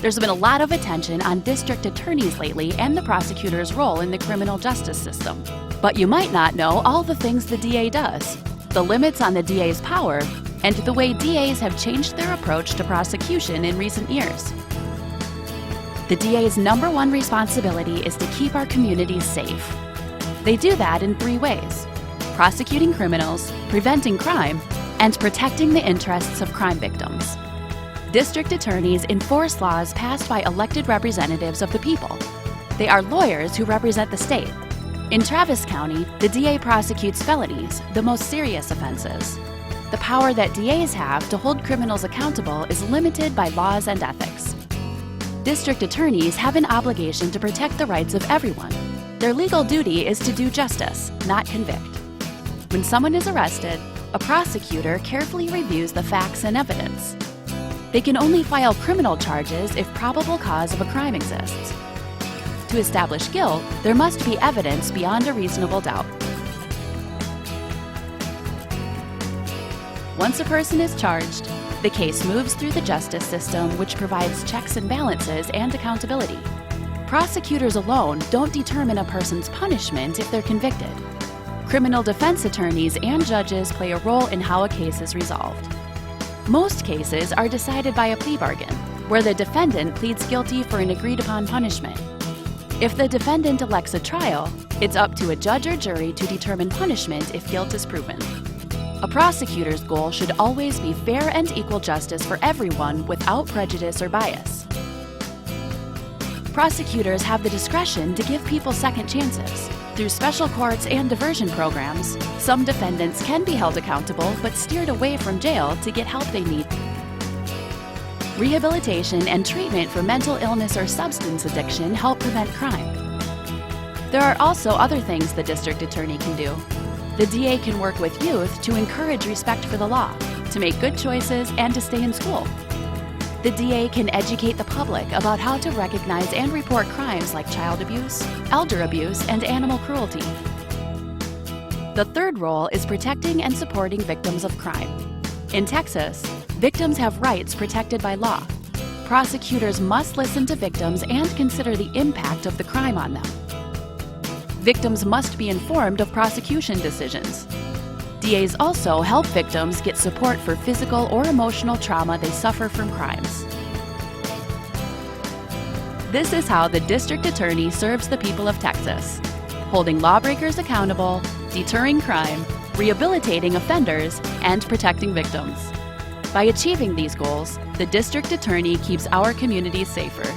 There's been a lot of attention on district attorneys lately and the prosecutor's role in the criminal justice system. But you might not know all the things the DA does, the limits on the DA's power, and the way DAs have changed their approach to prosecution in recent years. The DA's #1 responsibility is to keep our communities safe. They do that in 3 ways: prosecuting criminals, preventing crime, and protecting the interests of crime victims. District attorneys enforce laws passed by elected representatives of the people. They are lawyers who represent the state. In Travis County, the DA prosecutes felonies, the most serious offenses. The power that DAs have to hold criminals accountable is limited by laws and ethics. District attorneys have an obligation to protect the rights of everyone. Their legal duty is to do justice, not convict. When someone is arrested, a prosecutor carefully reviews the facts and evidence. They can only file criminal charges if probable cause of a crime exists. To establish guilt, there must be evidence beyond a reasonable doubt. Once a person is charged, the case moves through the justice system, which provides checks and balances and accountability. Prosecutors alone don't determine a person's punishment if they're convicted. Criminal defense attorneys and judges play a role in how a case is resolved. Most cases are decided by a plea bargain, where the defendant pleads guilty for an agreed-upon punishment. If the defendant elects a trial, it's up to a judge or jury to determine punishment if guilt is proven. A prosecutor's goal should always be fair and equal justice for everyone without prejudice or bias. Prosecutors have the discretion to give people second chances. Through special courts and diversion programs, some defendants can be held accountable but steered away from jail to get help they need. Rehabilitation and treatment for mental illness or substance addiction help prevent crime. There are also other things the district attorney can do. The DA can work with youth to encourage respect for the law, to make good choices, and to stay in school. The DA can educate the public about how to recognize and report crimes like child abuse, elder abuse, and animal cruelty. The third role is protecting and supporting victims of crime. In Texas, victims have rights protected by law. Prosecutors must listen to victims and consider the impact of the crime on them. Victims must be informed of prosecution decisions. DAs also help victims get support for physical or emotional trauma they suffer from crimes. This is how the district attorney serves the people of Texas, holding lawbreakers accountable, deterring crime, rehabilitating offenders, and protecting victims. By achieving these goals, the district attorney keeps our communities safer.